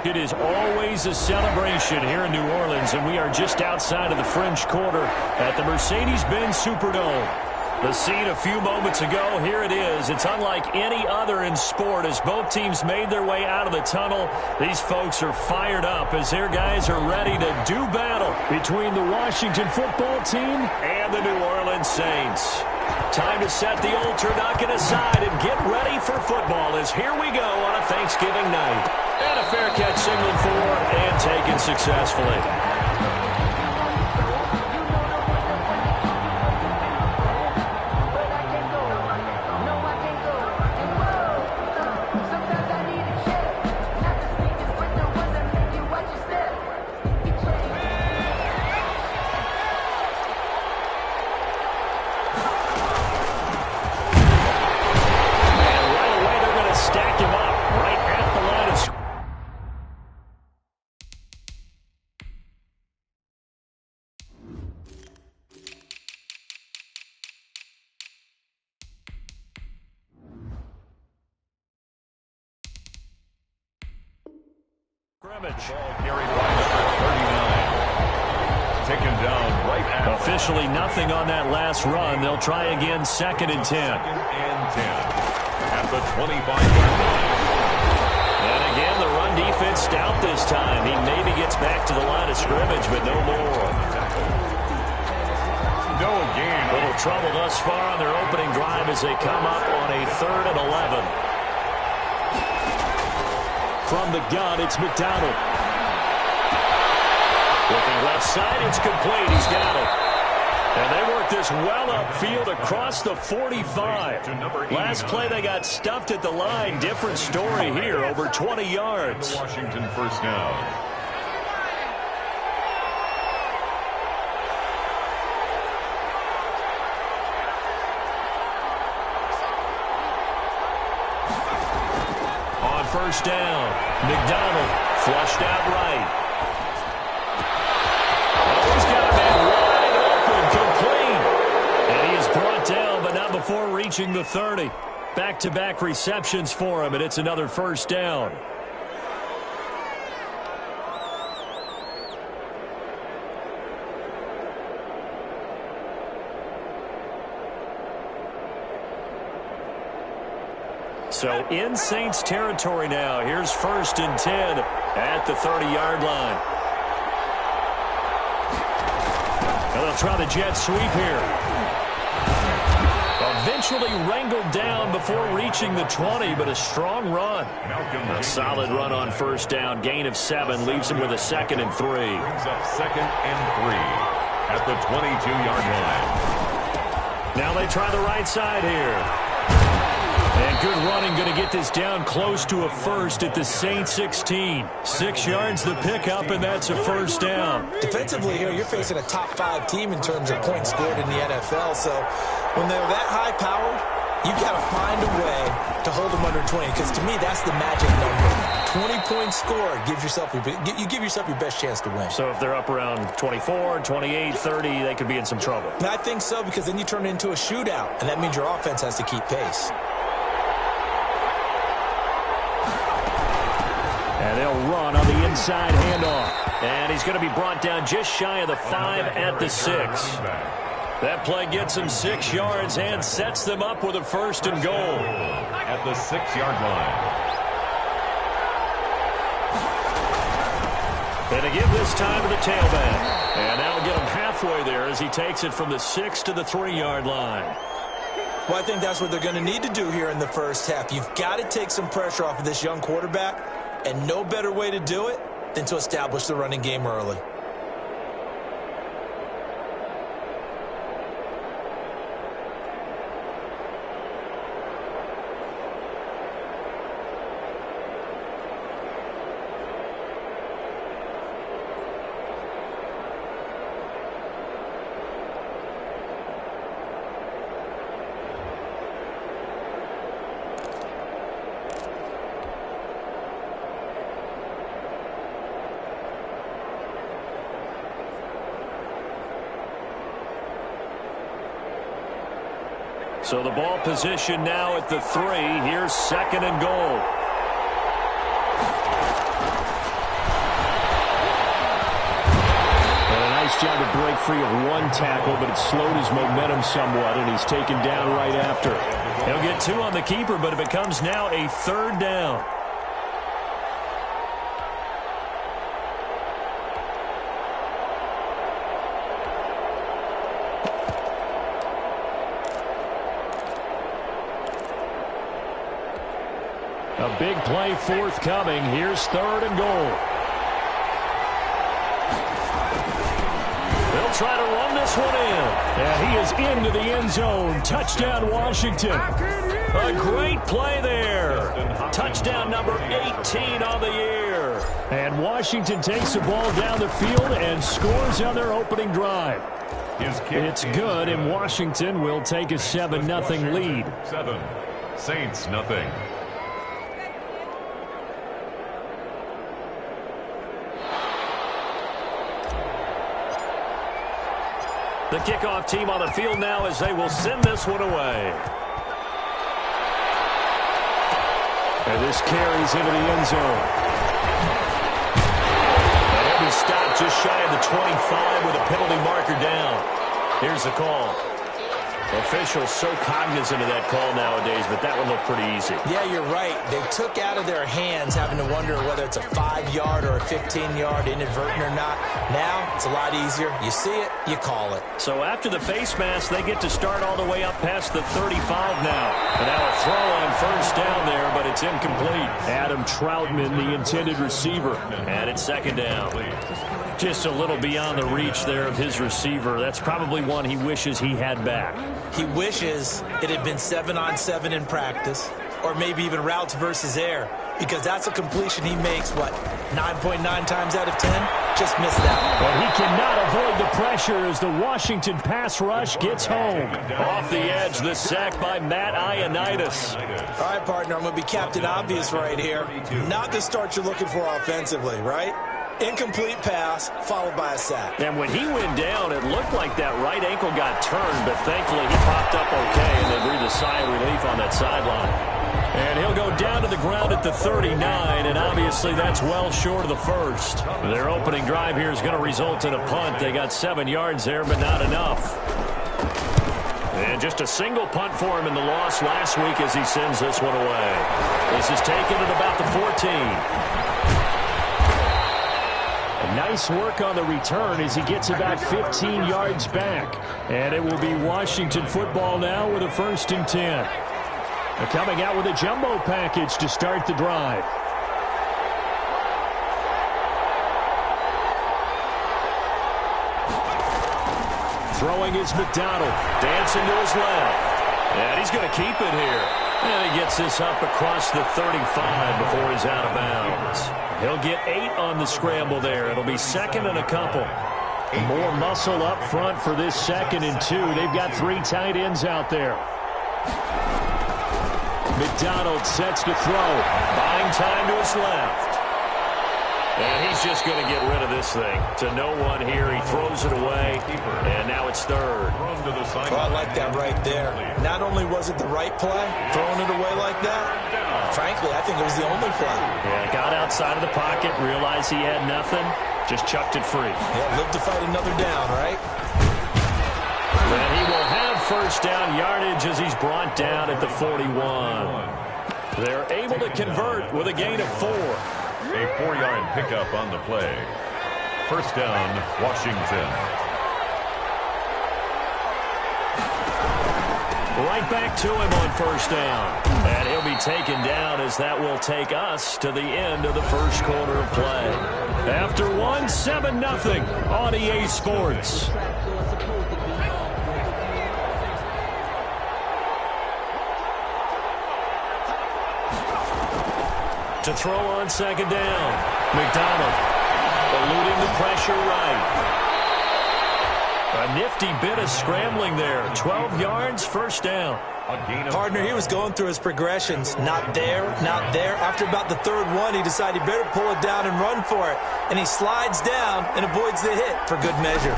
It is always a celebration here in New Orleans, and we are just outside of the French Quarter at the Mercedes-Benz Superdome. The scene a few moments ago, here it is. It's unlike any other in sport as both teams made their way out of the tunnel. These folks are fired up as their guys are ready to do battle between the Washington football team and the New Orleans Saints. Time to set the old turducken aside and get ready for football as here we go on a Thanksgiving night. And a fair catch signaled for and taken successfully. Taken down right at officially nothing on that last run. They'll try again, 2nd and 10. 2nd and 10 at the 25-yard line. And again, the run defense stout this time. He maybe gets back to the line of scrimmage, but no more. No gain. Little trouble thus far on their opening drive as they come up on a 3rd and 11. From the gun, it's McDonald. Looking left side, it's complete. He's got it. And they work this well upfield across the 45. Last play, they got stuffed at the line. Different story here, over 20 yards. Washington first down. On first down, McDonald flushed out right. He's got a man wide open, complete. And he is brought down, but not before reaching the 30. Back-to-back receptions for him, and it's another first down. So in Saints territory now. Here's 1st and 10 at the 30-yard line. And they'll try the jet sweep here. Eventually wrangled down before reaching the 20, but a strong run. A solid run on first down. Gain of 7 leaves him with a 2nd and 3. Brings up 2nd and 3 at the 22-yard line. Now they try the right side here. And good running, going to get this down close to a first at the Saints 16. 6 yards the pickup, and that's a first down. Defensively here, you're facing a top 5 team in terms of points scored in the NFL. So when they're that high-powered, you've got to find a way to hold them under 20. Because to me, that's the magic number. 20-point score gives yourself you give yourself your best chance to win. So if they're up around 24, 28, 30, they could be in some trouble. And I think so, because then you turn it into a shootout, and that means your offense has to keep pace. And they'll run on the inside handoff. And he's going to be brought down just shy of the 5 at the 6. That play gets him 6 yards and sets them up with a 1st and goal. At the 6-yard line. And to give this time to the tailback. And that'll get him halfway there as he takes it from the 6 to the 3-yard line. Well, I think that's what they're going to need to do here in the first half. You've got to take some pressure off of this young quarterback. And no better way to do it than to establish the running game early. So the ball position now at the 3. Here's 2nd and goal. touchdown to break free of one tackle, but it slowed his momentum somewhat, and he's taken down right after. He'll get 2 on the keeper, but it becomes now a 3rd down. A big play forthcoming. Here's 3rd and goal. They'll try to run this one in. And he is into the end zone. Touchdown, Washington. A great play there. Touchdown number 18 on the year. And Washington takes the ball down the field and scores on their opening drive. It's good, and Washington will take a 7-0 lead. 7. Saints nothing. The kickoff team on the field now as they will send this one away. And this carries into the end zone. And he'll be stopped just shy of the 25 with a penalty marker down. Here's the call. Officials so cognizant of that call nowadays, but that one looked pretty easy. Yeah, you're right. They took out of their hands having to wonder whether it's a 5-yard or a 15-yard inadvertent or not. Now, it's a lot easier. You see it, you call it. So after the face mask, they get to start all the way up past the 35 now. And now a throw on 1st down there, but it's incomplete. Adam Troutman, the intended receiver. And it's 2nd down. Just a little beyond the reach there of his receiver. That's probably one he wishes he had back. He wishes it had been 7-on-7 in practice, or maybe even routes versus air, because that's a completion he makes, 9.9 times out of 10? Just missed that one. But he cannot avoid the pressure as the Washington pass rush gets home. Off the edge, the sack by Matt Ioannidis. All right, partner, I'm going to be Captain Obvious right here. Not the start you're looking for offensively, right? Incomplete pass, followed by a sack. And when he went down, it looked like that right ankle got turned, but thankfully he popped up okay, and they breathed a sigh of relief on that sideline. And he'll go down to the ground at the 39, and obviously that's well short of the 1st. Their opening drive here is going to result in a punt. They got 7 yards there, but not enough. And just a single punt for him in the loss last week as he sends this one away. This is taken at about the 14. Nice work on the return as he gets about 15 yards back. And it will be Washington football now with a 1st and 10. They're coming out with a jumbo package to start the drive. Throwing is McDonald. Dancing to his left. And he's going to keep it here. And he gets this up across the 35 before he's out of bounds. He'll get 8 on the scramble there. It'll be 2nd and a couple. More muscle up front for this 2nd and 2. They've got 3 tight ends out there. McDonald sets to throw. Buying time to his left. And he's just going to get rid of this thing. To no one here. He throws it away. And now it's 3rd. Well, I like that right there. Not only was it the right play, throwing it away like that, frankly, I think it was the only play. Yeah, got outside of the pocket, realized he had nothing, just chucked it free. Yeah, live to fight another down, right? And he will have 1st down yardage as he's brought down at the 41. They're able to convert with a gain of 4. A 4-yard pickup on the play. 1st down, Washington. Right back to him on 1st down. And he'll be taken down as that will take us to the end of the 1st quarter of play. After 7-0 on EA Sports. To throw on 2nd down. McDonald eluding the pressure right. A nifty bit of scrambling there. 12 yards, 1st down. Partner, he was going through his progressions. Not there, not there. After about the 3rd one, he decided he better pull it down and run for it. And he slides down and avoids the hit for good measure.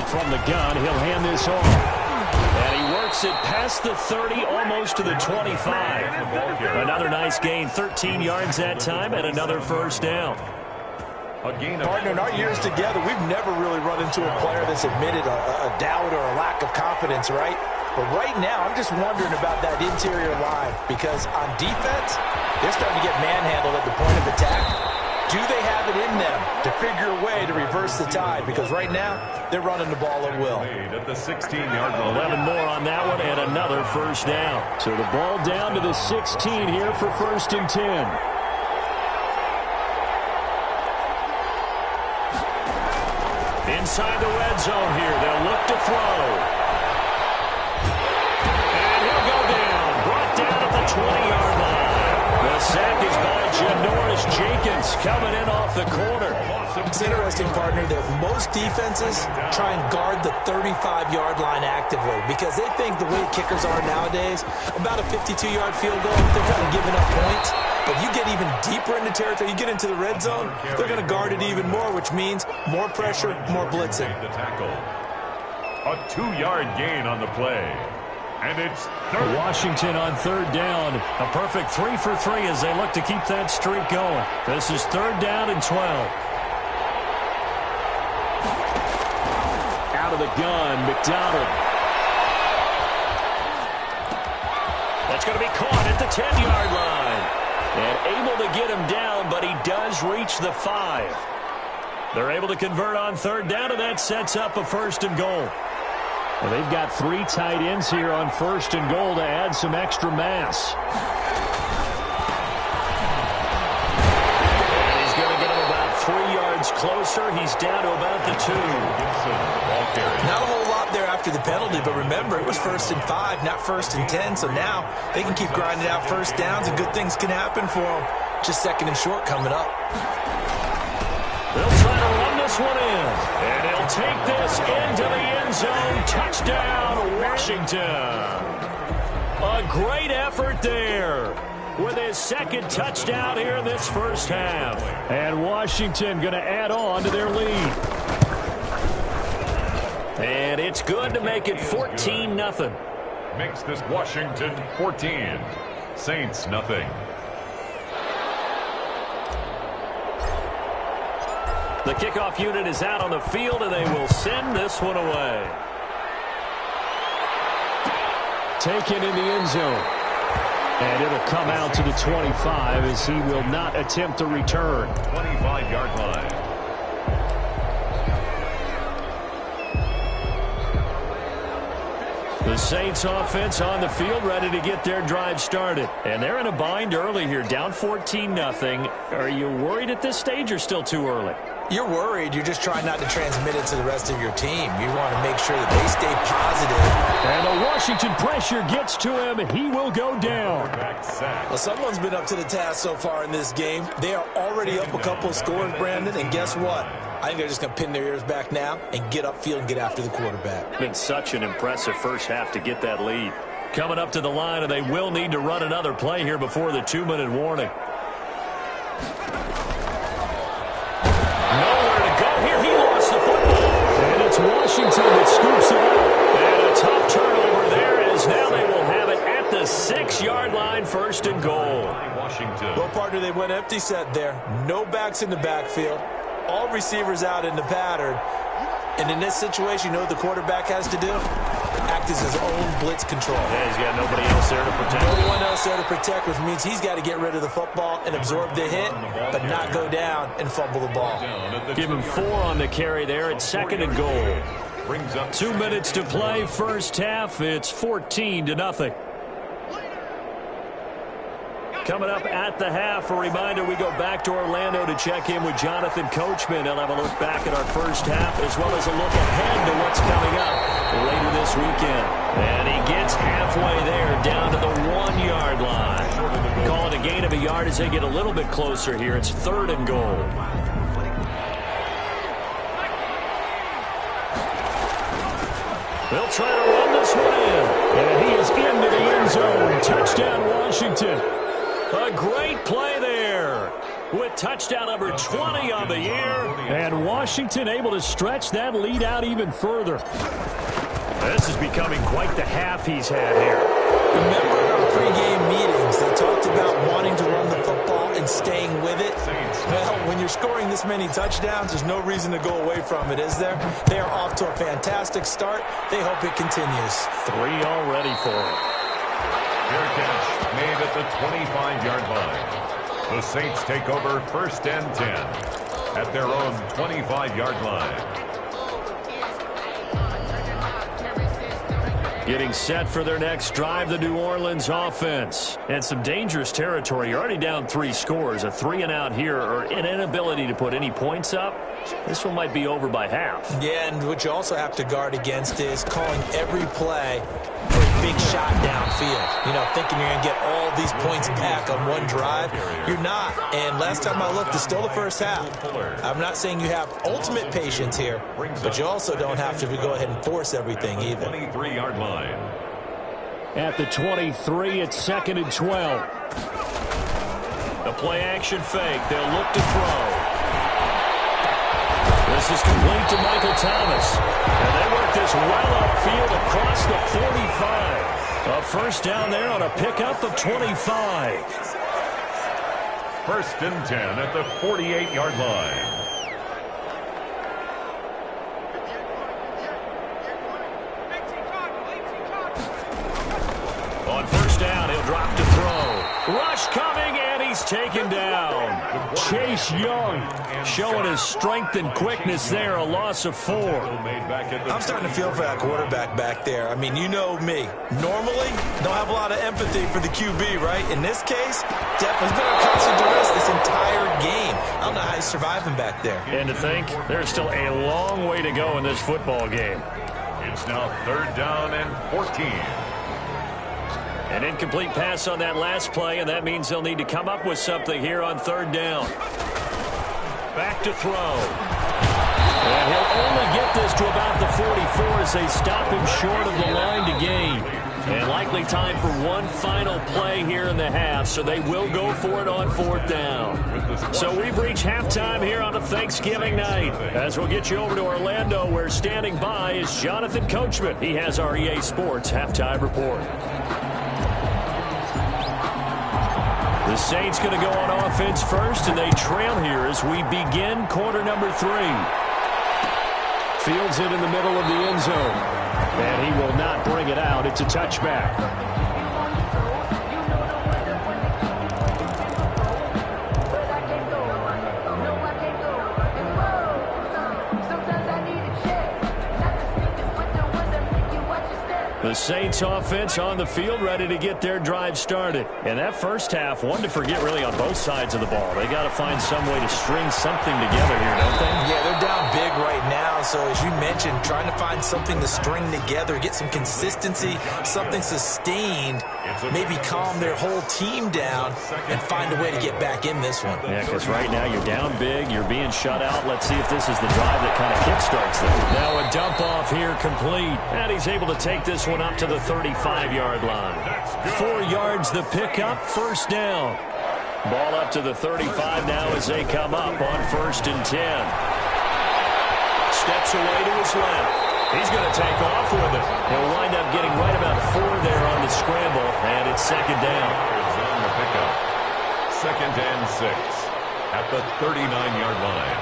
From the gun, he'll hand this off. And he works it past the 30, almost to the 25. Another nice gain, 13 yards that time, and another 1st down. A gain of Partner, in our years together, we've never really run into a player that's admitted a doubt or a lack of confidence, right? But right now, I'm just wondering about that interior line because on defense, they're starting to get manhandled at the point of attack. Do they have it in them to figure a way to reverse the tide? Because right now, they're running the ball at will. At the 16-yard line. 11 more on that one and another first down. So the ball down to the 16 here for 1st and 10. Inside the red zone here. They'll look to throw. And he'll go down. Brought down at the 20-yard line. The sack is by Janoris Jenkins coming in off the corner. It's interesting, partner, that most defenses try and guard the 35-yard line actively because they think the way kickers are nowadays, about a 52-yard field goal, they're kind of giving up points. But you get even deeper into territory, you get into the red zone, they're going to guard it even more, which means more pressure, more blitzing. The tackle. A 2-yard gain on the play. And it's third. Washington on 3rd down. A perfect 3 for 3 as they look to keep that streak going. This is 3rd down and 12. Out of the gun, McDonald. That's going to be caught at the 10-yard line. And able to get him down, but he does reach the 5. They're able to convert on 3rd down, and that sets up a 1st and goal. Well, they've got 3 tight ends here on 1st and goal to add some extra mass. And he's going to get him about 3 yards closer. He's down to about the 2. Not a whole lot there after the penalty, but remember, it was 1st and 5, not 1st and 10. So now they can keep grinding out first downs, and good things can happen for them. Just 2nd and short coming up. They'll try to run this one in. And he'll take this into the end zone. Touchdown, Washington. A great effort there with his 2nd touchdown here in this first half. And Washington going to add on to their lead. And it's good to make it 14-0. Makes this Washington 14. Saints nothing. The kickoff unit is out on the field, and they will send this one away. Taken in the end zone. And it'll come out to the 25 as he will not attempt to return. 25-yard line. The Saints offense on the field ready to get their drive started. And they're in a bind early here, down 14-0. Are you worried at this stage or still too early? You're worried. You're just trying not to transmit it to the rest of your team. You want to make sure that they stay positive. And the Washington pressure gets to him. He will go down. Well, someone's been up to the task so far in this game. They are already up a couple of scores, Brandon, and guess what? I think they're just going to pin their ears back now and get upfield and get after the quarterback. Been such an impressive first half to get that lead. Coming up to the line, and they will need to run another play here before the 2-minute warning. Nowhere to go here. He lost the football. And it's Washington that scoops it up. And a tough turnover there as now they will have it at the 6-yard line, 1st and goal. Washington. Well, partner, they went empty set there. No backs in the backfield. All receivers out in the pattern. And in this situation, you know what the quarterback has to do? Act as his own blitz control. Yeah, he's got nobody else there to protect. No one else there to protect, which means he's got to get rid of the football and absorb the hit, but not go down and fumble the ball. Give him 4 on the carry there at 2nd and goal. Brings up 2 minutes to play, first half. It's 14-0. Coming up at the half, a reminder, we go back to Orlando to check in with Jonathan Coachman. He'll have a look back at our first half as well as a look ahead to what's coming up later this weekend. And he gets halfway there, down to the 1-yard line. Call it a gain of a yard as they get a little bit closer here. It's 3rd and goal. They'll try to run this one in. And he is into the end zone. Touchdown, Washington. A great play there with touchdown number 20 on the year. And Washington able to stretch that lead out even further. This is becoming quite the half he's had here. Remember in our pregame meetings, they talked about wanting to run the football and staying with it. Well, when you you're scoring this many touchdowns, there's no reason to go away from it, is there? They are off to a fantastic start. They hope it continues. 3 already for them. Fair catch made at the 25-yard line. The Saints take over 1st and 10 at their own 25-yard line. Getting set for their next drive, the New Orleans offense. And some dangerous territory. You're already down 3 scores. A 3-and-out here, or an inability to put any points up. This one might be over by half. Yeah, and what you also have to guard against is calling every play for a big shot downfield. You know, thinking you're going to get all these points back on one drive. You're not. And last time I looked, it's still the first half. I'm not saying you have ultimate patience here, but you also don't have to go ahead and force everything either. 23-yard line. At the 23, it's 2nd and 12. The play action fake. They'll look to throw. This is complete to Michael Thomas. And they work this well upfield across the 45. A first down there on a pickup of 25. 1st and 10 at the 48-yard line. On first down, he'll drop to throw. Rush coming, and he's taken down. Chase Young showing his strength and quickness there, a loss of 4. I'm starting to feel for that quarterback back there. I mean, you know me. Normally, don't have a lot of empathy for the QB, right? In this case, definitely been on constant duress this entire game. I don't know how he's surviving back there. And to think, there's still a long way to go in this football game. It's now 3rd down and 14. An incomplete pass on that last play, and that means they'll need to come up with something here on 3rd down. Back to throw. And he'll only get this to about the 44 as they stop him short of the line to gain. And likely time for one final play here in the half, so they will go for it on 4th down. So we've reached halftime here on a Thanksgiving night. As we'll get you over to Orlando, where standing by is Jonathan Coachman. He has our EA Sports Halftime Report. The Saints going to go on offense first, and they trail here as we begin quarter number 3. Fields it in the middle of the end zone. And he will not bring it out. It's a touchback. The Saints offense on the field, ready to get their drive started. And that first half, one to forget really on both sides of the ball. They got to find some way to string something together here, don't they? Yeah, they're down big right now. So as you mentioned, trying to find something to string together, get some consistency, something sustained, maybe calm their whole team down and find a way to get back in this one. Yeah, because right now you're down big, you're being shut out. Let's see if this is the drive that kind of kickstarts them. Now a dump off here complete. And he's able to take this one up to the 35-yard line. 4 yards the pickup, first down. Ball up to the 35 now as they come up on 1st and 10. Steps away to his left. He's going to take off with it. He'll wind up getting right about 4 there on the scramble, and it's 2nd down. On the pickup. 2nd and 6 at the 39-yard line.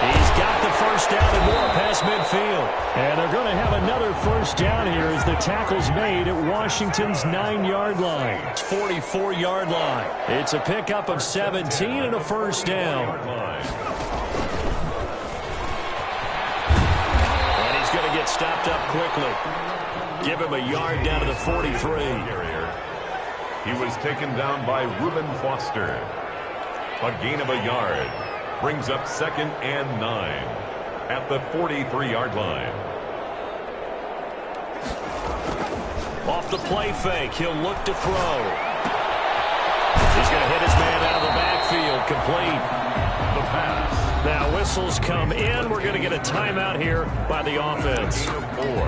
He's got the first down and more past midfield. And they're going to have another first down here as the tackle's made at Washington's 9-yard line. It's 44-yard line. It's a pickup of 17 and a first down. And he's going to get stopped up quickly. Give him a yard down to the 43. He was taken down by Reuben Foster. A gain of a yard. Brings up 2nd and 9 at the 43-yard line. Off the play fake, he'll look to throw. He's going to hit his man out of the backfield, complete. The pass. Now whistles come in. We're going to get a timeout here by the offense.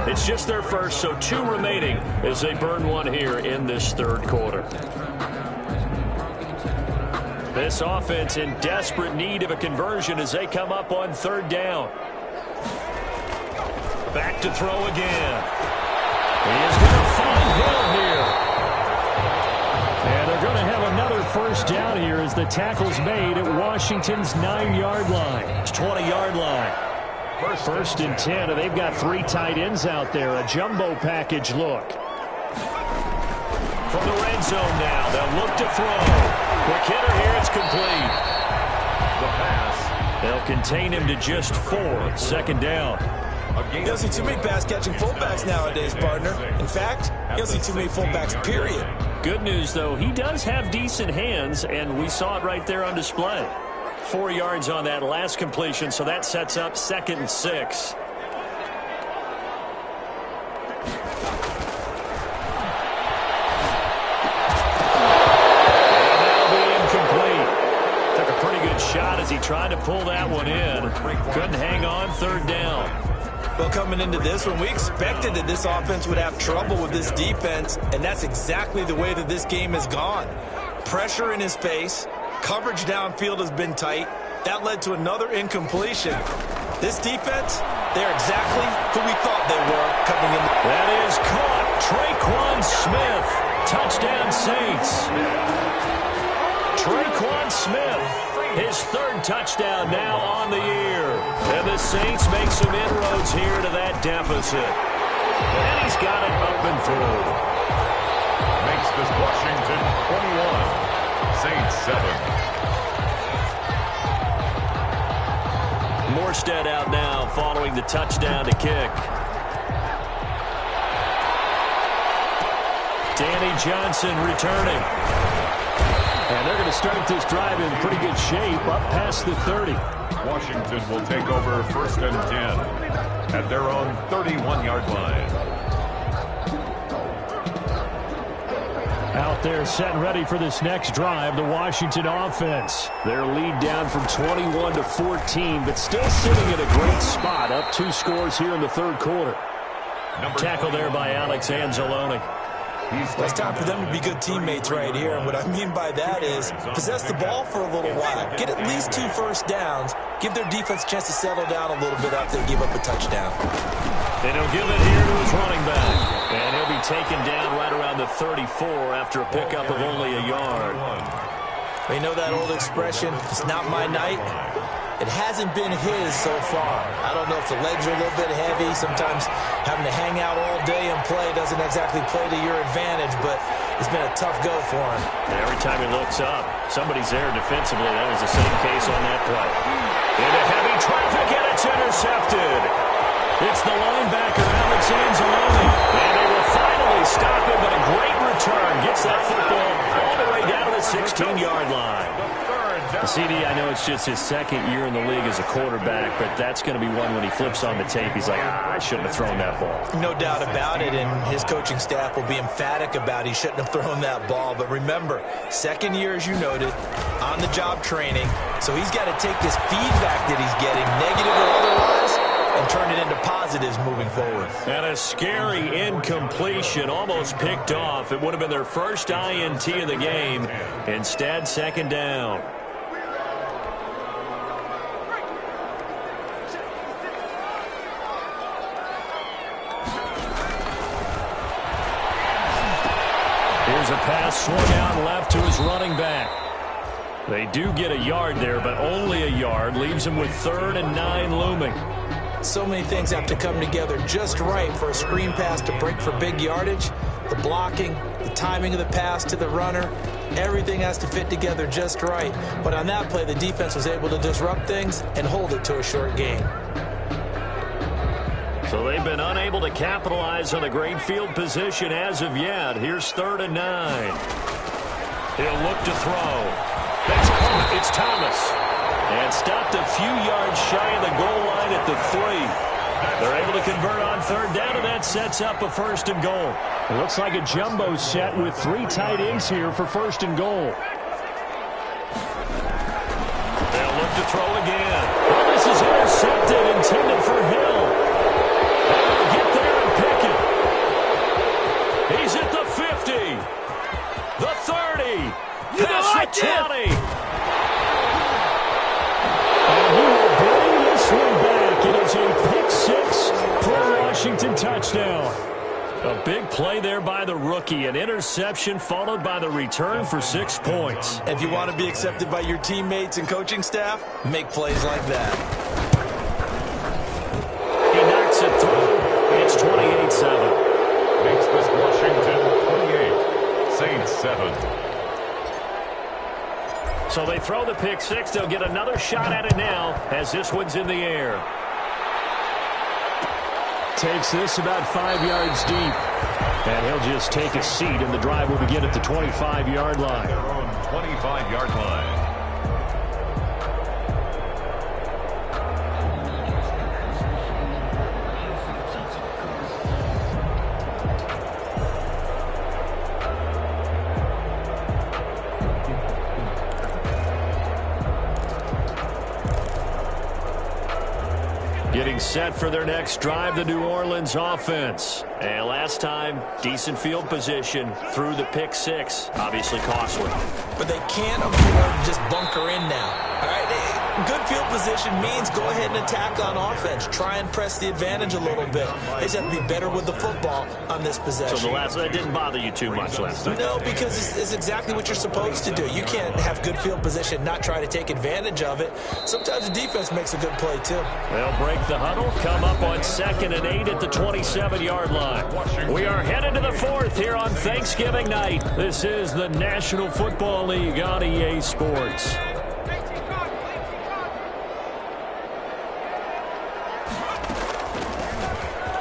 It's just their first, so 2 remaining as they burn one here in this 3rd quarter. This offense in desperate need of a conversion as they come up on 3rd down. Back to throw again. He is going to find Hill here. another first down here as the tackle's made at Washington's 9-yard line. It's 20-yard line. First and 10, and they've got 3 tight ends out there. A jumbo package look. From the red zone now, they'll look to throw. Quick hitter here, it's complete. The pass. They'll contain him to just 4. Second down. You don't see too many pass-catching fullbacks nowadays, partner. In fact, you don't see too many fullbacks, period. Good news, though, he does have decent hands, and we saw it right there on display. 4 yards on that last completion, so that sets up 2nd and 6. Shot as he tried to pull that one in. Couldn't hang on. 3rd down. Well, coming into this one, we expected that this offense would have trouble with this defense, and that's exactly the way that this game has gone. Pressure in his face. Coverage downfield has been tight. That led to another incompletion. This defense, they're exactly who we thought they were coming in. That is caught. Traquan Smith. Touchdown, Saints. Traquan Smith. His 3rd touchdown now on the year. And the Saints make some inroads here to that deficit. And he's got it up and through. Makes this Washington 21. Saints 7. Morstead out now following the touchdown to kick. Danny Johnson returning. And they're going to start this drive in pretty good shape up past the 30. Washington will take over 1st and 10 at their own 31-yard line. Out there set and ready for this next drive, the Washington offense. Their lead down from 21 to 14, but still sitting in a great spot. Up 2 scores here in the 3rd quarter. Tackle there by Alex Anzalone. It's time for them to be good teammates right here. And what I mean by that is possess the ball for a little while. Get at least 2 first downs. Give their defense a chance to settle down a little bit after they give up a touchdown. And he'll give it here to his running back. And he'll be taken down right around the 34 after a pickup of only a yard. You know that old expression, it's not my night? It hasn't been his so far. I don't know if the legs are a little bit heavy. Sometimes having to hang out all day and play doesn't exactly play to your advantage, but it's been a tough go for him. Every time he looks up, somebody's there defensively. That was the same case on that play. Into heavy traffic, and it's intercepted. It's the linebacker, Alex Anzalone. And they will finally stop him, but a great return. Gets that football all the way down to the 16-yard line. CD, I know it's just his 2nd year in the league as a quarterback, but that's going to be one when he flips on the tape. He's like, I shouldn't have thrown that ball. No doubt about it, and his coaching staff will be emphatic about he shouldn't have thrown that ball. But remember, 2nd year, as you noted, on-the-job training, so he's got to take this feedback that he's getting, negative or otherwise, and turn it into positives moving forward. And a scary incompletion, almost picked off. It would have been their first INT of the game. Instead, 2nd down. Here's a pass swung out left to his running back. They do get a yard there, but only a yard. Leaves him with 3rd and 9 looming. So many things have to come together just right for a screen pass to break for big yardage. The blocking, the timing of the pass to the runner, everything has to fit together just right. But on that play, the defense was able to disrupt things and hold it to a short gain. So they've been unable to capitalize on a great field position as of yet. Here's 3rd and 9. He'll look to throw. It's Thomas. And stopped a few yards shy of the goal line at the 3. They're able to convert on 3rd down, and that sets up a 1st and goal. It looks like a jumbo set with 3 tight ends here for 1st and goal. They'll look to throw again. Well, this is intercepted, intended for Hill. They'll get there and pick it. He's at the 50. The 30. Past the 20. And he will bring this one back. It is a pick 6 for a Washington touchdown. A big play there by the rookie. An interception followed by the return for 6 points. If you want to be accepted by your teammates and coaching staff, make plays like that. He knocks it through. It's 28-7. Makes this Washington 28, Saints 7. So they throw the pick six. They'll get another shot at it now as this one's in the air. Takes this about 5 yards deep. And he'll just take a seat, and the drive will begin at the 25-yard line. Their own 25-yard line. Getting set for their next drive, the New Orleans offense. And last time, decent field position through the pick six. Obviously costly. But they can't afford to just bunker in now. All right, good field position means go ahead and attack on offense. Try and press the advantage a little bit. They just have to be better with the football on this possession. So that didn't bother you too much last time? No, because it's exactly what you're supposed to do. You can't have good field position, not try to take advantage of it. Sometimes the defense makes a good play, too. They'll break the huddle, come up on 2nd and 8 at the 27-yard line. We are headed to the 4th here on Thanksgiving night. This is the National Football League on EA Sports.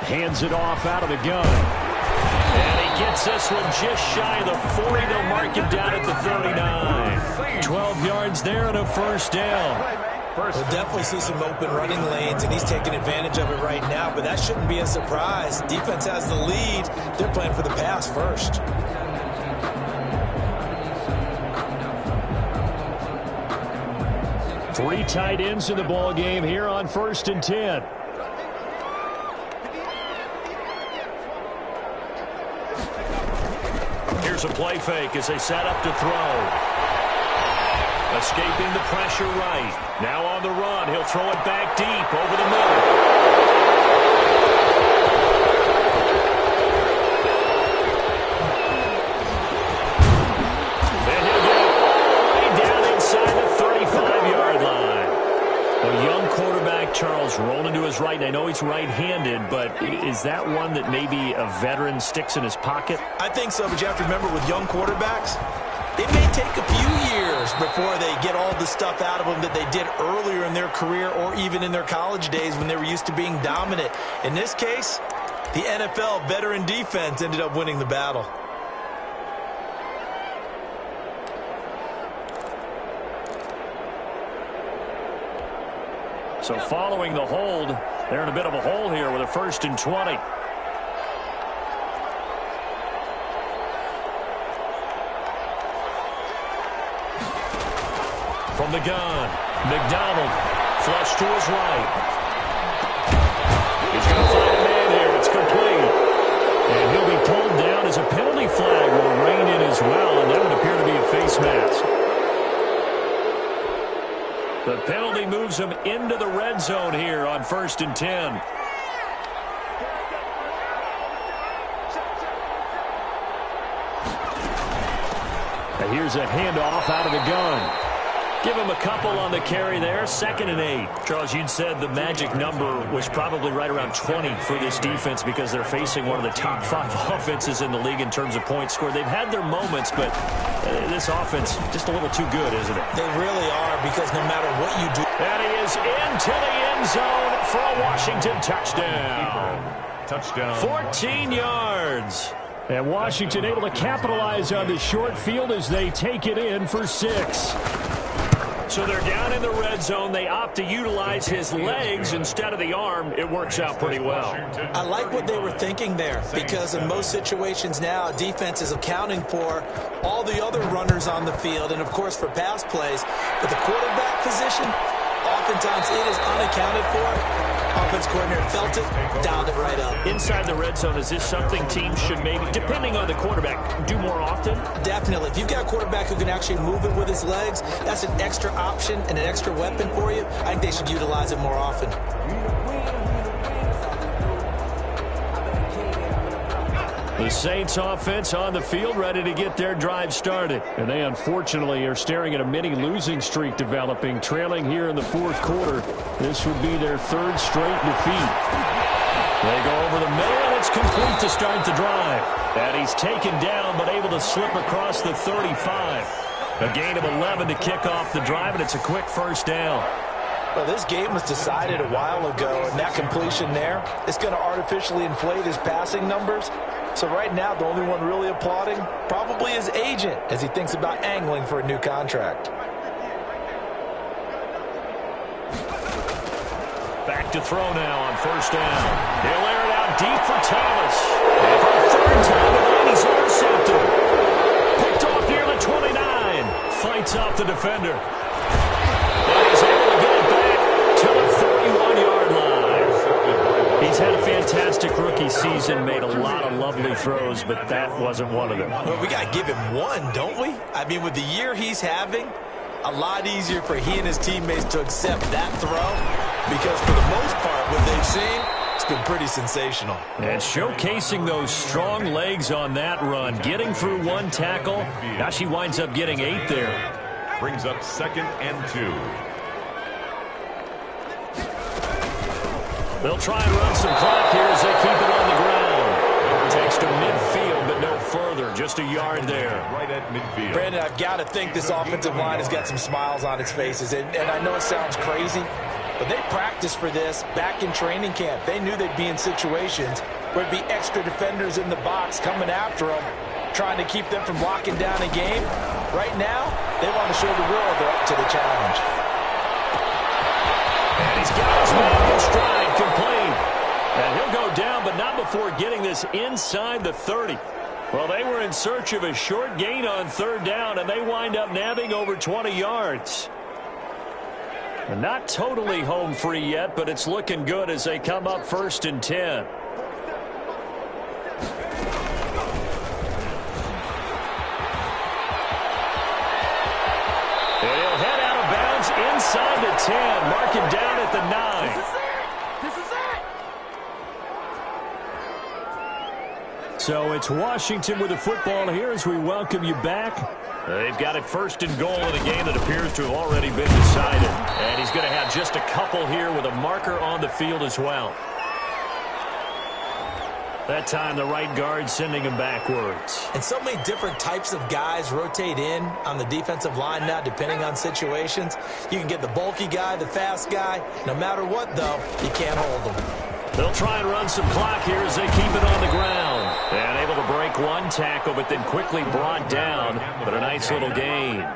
Hands it off out of the gun. And he gets this one just shy of the 40. They'll mark him down at the 39. 12 yards there and a first down. We'll definitely see some open running lanes, and he's taking advantage of it right now, but that shouldn't be a surprise. Defense has the lead. They're playing for the pass first. Three tight ends in the ball game here on 1st and 10. Here's a play fake as they set up to throw. Escaping the pressure right. Now on the run. He'll throw it back deep over the middle. And he'll get it all the way down inside the 35-yard line. A young quarterback, Charles, rolling to his right. I know he's right-handed, but is that one that maybe a veteran sticks in his pocket? I think so, but you have to remember with young quarterbacks, it may take a few years before they get all the stuff out of them that they did earlier in their career or even in their college days when they were used to being dominant. In this case, the NFL veteran defense ended up winning the battle. So following the hold, they're in a bit of a hole here with a 1st and 20. From the gun, McDonald, flush to his right. He's going to find a man here. It's complete. And he'll be pulled down as a penalty flag will rein in as well, and that would appear to be a face mask. The penalty moves him into the red zone here on 1st and 10. And here's a handoff out of the gun. Give him a couple on the carry there. 2nd and 8. Charles, you'd said the magic number was probably right around 20 for this defense because they're facing one of the top 5 offenses in the league in terms of points scored. They've had their moments, but this offense just a little too good, isn't it? They really are, because no matter what you do. And he is into the end zone for a Washington touchdown. Touchdown. 14 yards. And Washington able to capitalize on the short field as they take it in for 6. So they're down in the red zone. They opt to utilize his legs instead of the arm. It works out pretty well. I like what they were thinking there, because in most situations now, defense is accounting for all the other runners on the field and, of course, for pass plays. But the quarterback position, oftentimes it is unaccounted for. Offense coordinator felt it, dialed it right up. Inside the red zone, is this something teams should maybe, depending on the quarterback, do more often? Definitely. If you've got a quarterback who can actually move it with his legs, that's an extra option and an extra weapon for you. I think they should utilize it more often. The Saints offense on the field, ready to get their drive started. And they unfortunately are staring at a mini losing streak developing, trailing here in the fourth quarter. This would be their third straight defeat. They go over the middle, and it's complete to start the drive. And he's taken down, but able to slip across the 35. A gain of 11 to kick off the drive, and it's a quick first down. Well, this game was decided a while ago, and that completion there is going to artificially inflate his passing numbers. So right now, the only one really applauding probably his agent as he thinks about angling for a new contract. Back to throw now on first down. He'll air it out deep for Thomas. And for a third time tonight, he's intercepted. Picked off near the 29. Fights off the defender. And he's able to get it back to the 41-yard line. He's had a fantastic rookie season, made a lot of lovely throws, but that wasn't one of them. Well, we got to give him one, don't we? I mean, with the year he's having, a lot easier for he and his teammates to accept that throw because for the most part, what they've seen, it's been pretty sensational. And showcasing those strong legs on that run, getting through one tackle. Now she winds up getting 8 there. Brings up 2nd and 2. They'll try and run some clock here as they keep it on the ground. Takes to midfield, but no further. Just a yard there. Right at midfield. Brandon, I've got to think this offensive line has got some smiles on its faces. And I know it sounds crazy, but they practiced for this back in training camp. They knew they'd be in situations where there'd be extra defenders in the box coming after them, trying to keep them from locking down a game. Right now, they want to show the world they're up to the challenge. And he's got his man in stride, complete. And he'll go down, but not before getting this inside the 30. Well, they were in search of a short gain on third down, and they wind up nabbing over 20 yards. Not totally home free yet, but it's looking good as they come up 1st and 10. And he'll head out of bounds inside the 10, mark him down at the 9. This is it. So it's Washington with the football here as we welcome you back. They've got it 1st and goal in a game that appears to have already been decided. And he's going to have just a couple here with a marker on the field as well. That time the right guard sending him backwards. And so many different types of guys rotate in on the defensive line now depending on situations. You can get the bulky guy, the fast guy. No matter what, though, you can't hold them. They'll try and run some clock here as they keep it on the ground. And able to break one tackle, but then quickly brought down. But a nice little gain.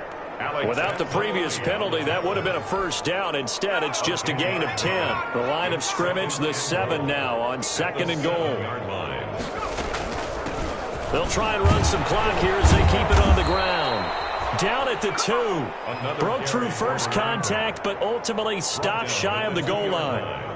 Without the previous penalty, that would have been a first down. Instead, it's just a gain of 10. The line of scrimmage, the 7 now on 2nd and goal. They'll try and run some clock here as they keep it on the ground. Down at the 2. Broke through first contact, but ultimately stopped shy of the goal line.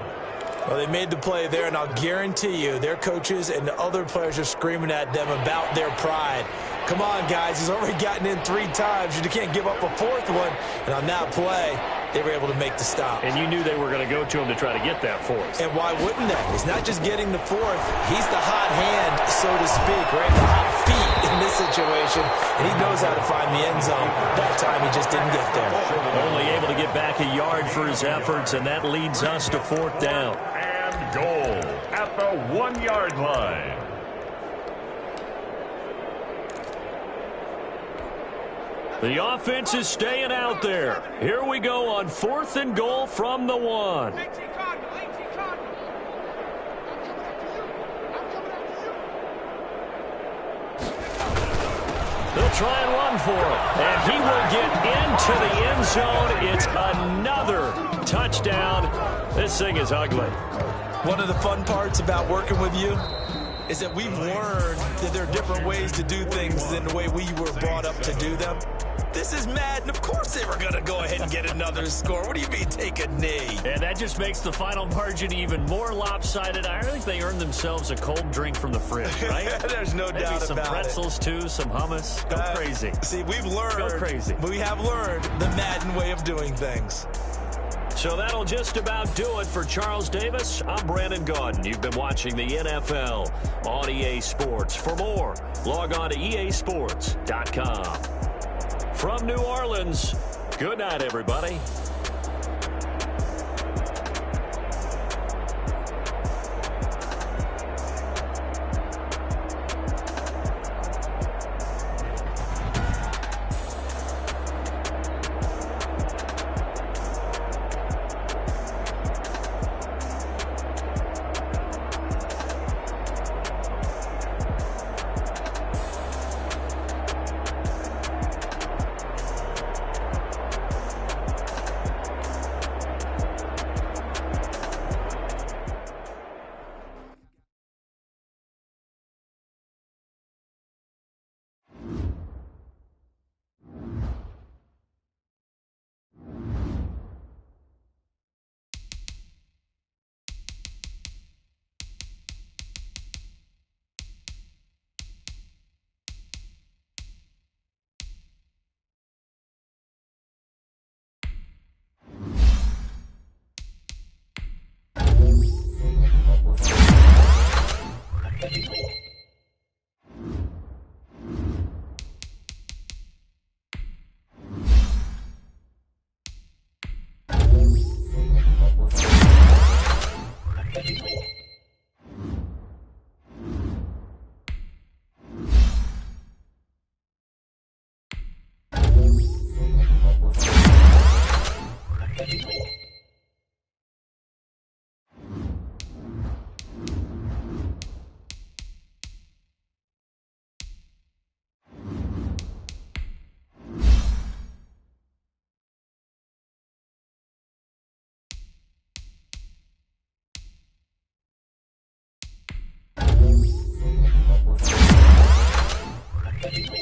Well, they made the play there, and I'll guarantee you their coaches and the other players are screaming at them about their pride. Come on, guys. He's already gotten in 3 times. You can't give up a 4th one. And on that play, they were able to make the stop. And you knew they were going to go to him to try to get that 4th. And why wouldn't they? He's not just getting the 4th. He's the hot hand, so to speak, right? The hot feet in this situation. And he knows how to find the end zone. That time he just didn't get there. Only able to get back a yard for his efforts, and that leads us to 4th down. And goal at the 1-yard line. The offense is staying out there. Here we go on 4th and goal from the 1. They'll try and run for him. And he will get into the end zone. It's another touchdown. This thing is ugly. One of the fun parts about working with you is that we've learned that there are different ways to do things than the way we were brought up to do them. This is Madden. Of course they were going to go ahead and get another score. What do you mean take a knee? And that just makes the final margin even more lopsided. I think they earned themselves a cold drink from the fridge, right? There's no doubt about it. Maybe some pretzels, too, some hummus. Go crazy. See, we've learned. Go crazy. We have learned the Madden way of doing things. So that'll just about do it for Charles Davis. I'm Brandon Gaudin. You've been watching the NFL on EA Sports. For more, log on to easports.com. From New Orleans, good night, everybody. Thank you.